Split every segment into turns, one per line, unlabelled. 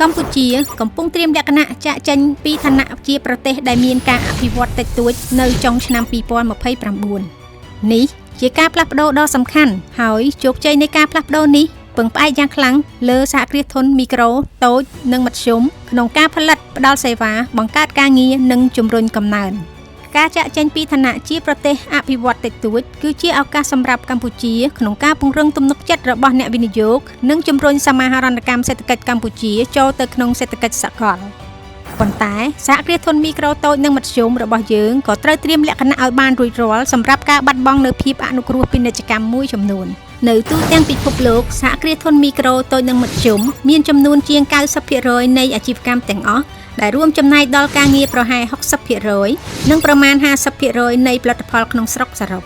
កម្ពុជាកំពុងត្រៀមលក្ខណៈចាក់ចេញពីឋានៈជាប្រទេសដែលមានការអភិវឌ្ឍតិចតួចនៅចុងឆ្នាំ2029នេះជាការផ្លាស់ប្ដូរដ៏សំខាន់ហើយជោគជ័យនៃការផ្លាស់ប្ដូរនេះពឹងផ្អែកយ៉ាងខ្លាំងលើសហគ្រាសធុនមីក្រូតូចនិងមធ្យមក្នុងការផលិតផ្ដល់សេវាបង្កើតការងារនិងជំរុញកំណើនការចាក់ចេញពីឋានៈជាប្រទេសអភិវឌ្ឍតិចតួចគឺជាឱកាសសម្រាប់កម្ពុជាក្នុងការពង្រឹងទំនុកចិត្តរបស់អ្នកវិនិយោគនិងជំរុញសមាហរណកម្មសេដ្ឋកិច្ចកម្ពុជាចូលទៅក្នុងសេដ្ឋកិច្ចសកលប៉ុន្តែសហគ្រាសធុនមីក្រូតូចនិងមធ្យមរបស់យើងក៏ត្រូវត្រៀមលក្ខណៈឲ្យបានរួចរាល់សម្រាប់ការបាត់បង់នូវភាពអនុគ្រោះពាណិជ្ជកម្មមួយចំនួននៅទូទាំងពិភពលោកសហគ្រាសធុនមីក្រូតូចនិងមធ្យមមានចំនួនជាង 90% នៃអាជីវកម្មទាំងអស់ដែលរួមចំណែកដល់ការងារប្រហែល 60% និងប្រមាណ 50% នៃផលិតផលក្នុងស្រុកសរុប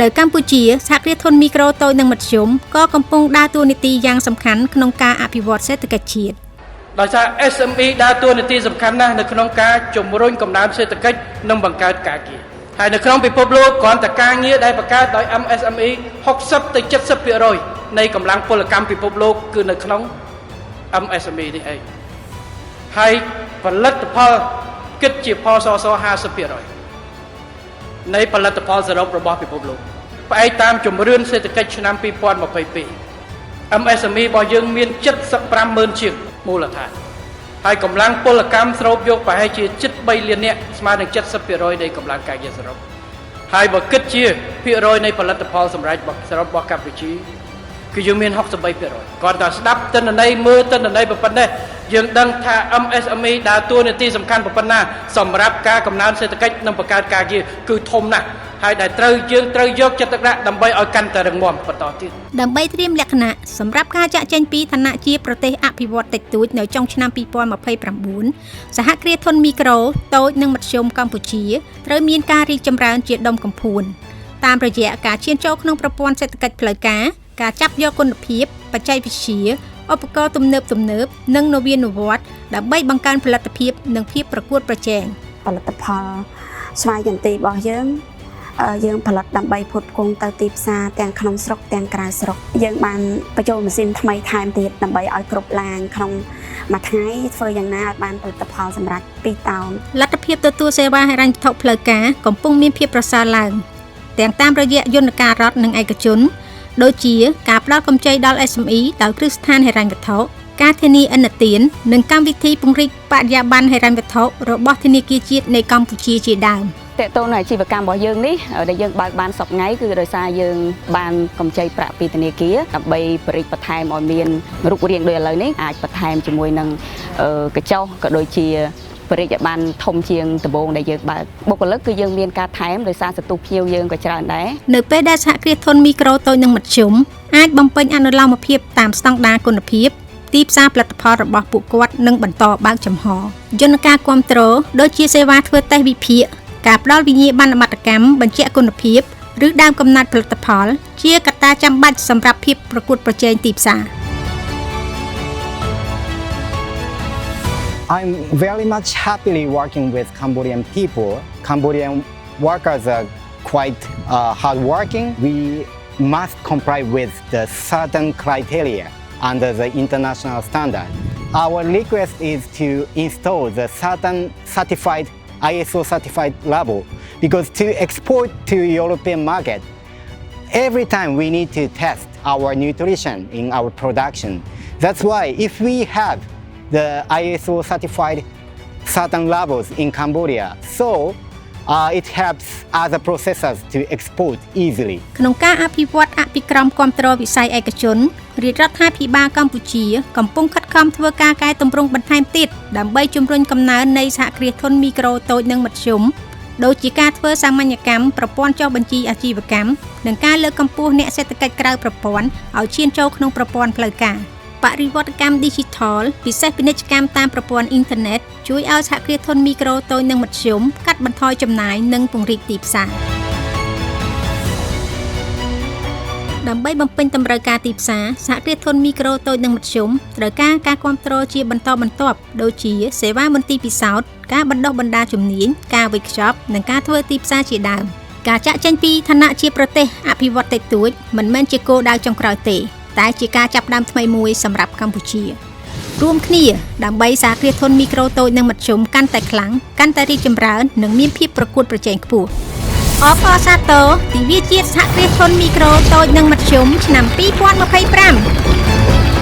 នៅកម្ពុជាសហគ្រាសធុនមីក្រូតូចនិងមធ្យមក៏កំពុងដើរតួនាទីយ៉ាងសំខាន់ក្នុងការអភិវឌ្ឍសេដ្ឋកិច្ចជាតិ
ដោយសារ SME ដើរតួនាទីសំខាន់ណាស់នៅក្នុងការជំរុញកំណើនសេដ្ឋកិច្ចនិងបង្កើតការងារហើយនៅក្នុងពិភពលោកគ្រាន់តែការងារដែលបង្កើតដោយ MSME 60 ទៅ 70% នៃកម្លាំងពលកម្មពិភពលោកគឺនៅក្នុង MSME នេះឯងហើយផលិតផលគិតជាផលសស 50% នៃផលិតផលសរុបរបស់ពិភពលោកផ្អែកតាមជំរឿនសេដ្ឋកិច្ចឆ្នាំ2022 MSME របស់យើងមាន 75,000 ជាងមូលដ្ឋានហើយកម្លាំងពលកម្មស្រូបយកប្រហែលជាជិត3លាននាក់ស្មើនឹង 70% នៃកម្លាំងការងារសរុបហើយបើគិតជាភាគរយនៃផលិតផលសម្រាប់សរុបរបស់កម្ពុជាគឺយើងមាន 63% គាត់តែស្ដាប់ទិន្នន័យមើលទិន្នន័យប៉ុណ្ណេះយើងដឹងថា MSME ដើរតួនាទីសំខាន់ប៉ុណ្ណាសម្រាប់ការកំណើនសេដ្ឋកិច្ចនិងបង្កើតការងារគឺធំណាស់ហើយដែលយើងត្រូវយកចិត្តទុកដាក់ដើម្បីឲ្យកាន់តែរឹងមាំបន្តទៀត
ដើម្បីត្រៀមលក្ខណៈសម្រាប់ការចាក់ចេញពីឋានៈជាប្រទេសអភិវឌ្ឍតិចតួចនៅចុងឆ្នាំ2029សហគ្រាសធុនមីក្រូតូចនិងមធ្យមកម្ពុជាត្រូវមានការរីកចម្រើនជាដុំកំភួនតាមរយៈការឈានចូលក្នុងប្រព័ន្ធសេដ្ឋកិច្ចផ្លូវការចាប់យកគុណភាពបច្ចេកវិទ្យាឧបករណ៍ទំនើបនិងនវានុវត្តន៍ដើម្បីបង្កើនផលិតភាពនិងភាពប្រកួតប្រជែង
ផលិតផលស្វាយចន្ទីរបស់យើងផលិតដើម្បីផ្គត់ផ្គង់ទៅទីផ្សារទាំងក្នុងស្រុកទាំងក្រៅស្រុកយើងបានបញ្ចូលម៉ាស៊ីនថ្មីថែមទៀតដើម្បីឲ្យគ្រប់ឡានក្នុងមួយថ្ងៃធ្វើយ៉ាងណាឲ្យបានផលិតផលសម្រាប់2តោន
លទ្ធភាពទទួលសេវាហិរញ្ញវត្ថុផ្លូវការកំពុងមានភាពប្រសើរឡើងទាំងតាមរយៈយន្តការរដ្ឋនិងឯកជនដូចជាការផ្ដល់កម្ចីដល់ SME ដោយគ្រឹះស្ថានហិរញ្ញវត្ថុការធានាឥណទាននិងកម្មវិធីពង្រីកបរិយាបន្នហិរញ្ញវត្ថុរបស់ធនាគារជាតិនៃកម្ពុជាជាដើម
តើតើអាជីវកម្មរបស់យើងនេះដែលយើងបើកបានសប្តាហ៍គឺដោយសារយើងបានកម្ចីប្រាក់ពីធនាគារដើម្បីបរិយាបន្ថែមឲ្យមានរូបរាងដូចឥឡូវនេះអាចបន្ថែមជាមួយនឹងកញ្ចុះក៏ដូចជាបរិយាបានធំជាងដំបូងដែលយើងបើកបុគ្គលិកគឺយើងមានការថែមដោយសារសន្ទុះភ្ញៀវយើងក៏ច្រើនដែរ
នៅពេលដែលសហគ្រាសធុនមីក្រូតូចនិងមធ្យមអាចបំពេញអនុលោមភាពតាមស្តង់ដារគុណភាពទីផ្សារផលិតផលរបស់ពួកគាត់នឹងបន្តបើកចំហយន្តការគាំទ្រដូចជាសេវាធ្វើតេស្តវិភាគការផ្ដល់វិញ្ញាបនបត្រកម្មបញ្ជាក់គុណភាពឬដើមកំណត់ផលិតផលជាកត្តាចាំបាច់សម្រាប់ភាពប្រកួតប្រជែងទីផ្សារ
I'm very much happily working with Cambodian people. Cambodian workers are quite hardworking. We must comply with the certain criteria under the international standard. Our request is to install the certain certified ISO certified level because to export to European market, every time we need to test our nutrition in our production. That's why if we have the ISO certified certain levels in Cambodia, so it helps other processors to export easily.
ក្នុងការអភិវឌ្ឍអភិក្រមគាំទ្រវិស័យឯកជនរាជរដ្ឋាភិបាលកម្ពុជាកំពុងខិតខំធ្វើការកែតម្រង់បន្ថែមទៀតដើម្បីជំរុញកំណើននៃសហគ្រាសធុនមីក្រូតូចនិងមធ្យមដូចជាការធ្វើសាមញ្ញកម្មប្រព័ន្ធចុះបញ្ជីអាជីវកម្មនិងការលើកកម្ពស់អ្នកសេដ្ឋកិច្ចក្រៅប្រព័ន្ធឲ្យឈានចូលក្នុងប្រព័ន្ធផ្លូវការបរិវត្តកម្ម Digital ពិសេសពាណិជ្ជកម្មតាមប្រព័ន្ធអ៊ីនធឺណិតជួយឲ្យសហគ្រាសធុនមីក្រូតូចនិងមធ្យមកាត់បន្ថយចំណាយនិងពង្រីកទីផ្សារដើម្បីបំពេញតម្រូវការទីផ្សារសហគ្រាសធុនមីក្រូតូចនិងមធ្យមត្រូវការការគាំទ្រជាបន្តបន្ទាប់ដូចជាសេវាមន្ទីរពិសោធន៍ការបណ្ដុះបណ្ដាលជំនាញការវេចខ្ចប់និងការធ្វើទីផ្សារជាដើមការចាក់ចេញពីឋានៈជាប្រទេសអភិវឌ្ឍតិចតួចមិនមែនជាគោលដៅចុងក្រោយទេតែជាការចាប់ផ្ដើមថ្មីមួយសម្រាប់កម្ពុជា រួមគ្នាដើម្បីសហគ្រាសធុនមីក្រូតូចនិងមធ្យមកាន់តែខ្លាំងកាន់តែរីកចម្រើននិងមានភាពប្រកួតប្រជែងខ្ពស់អបអរសាទរទិវាជាតិសហគ្រាសធុនមីក្រូតូចនិងមធ្យមឆ្នាំ2025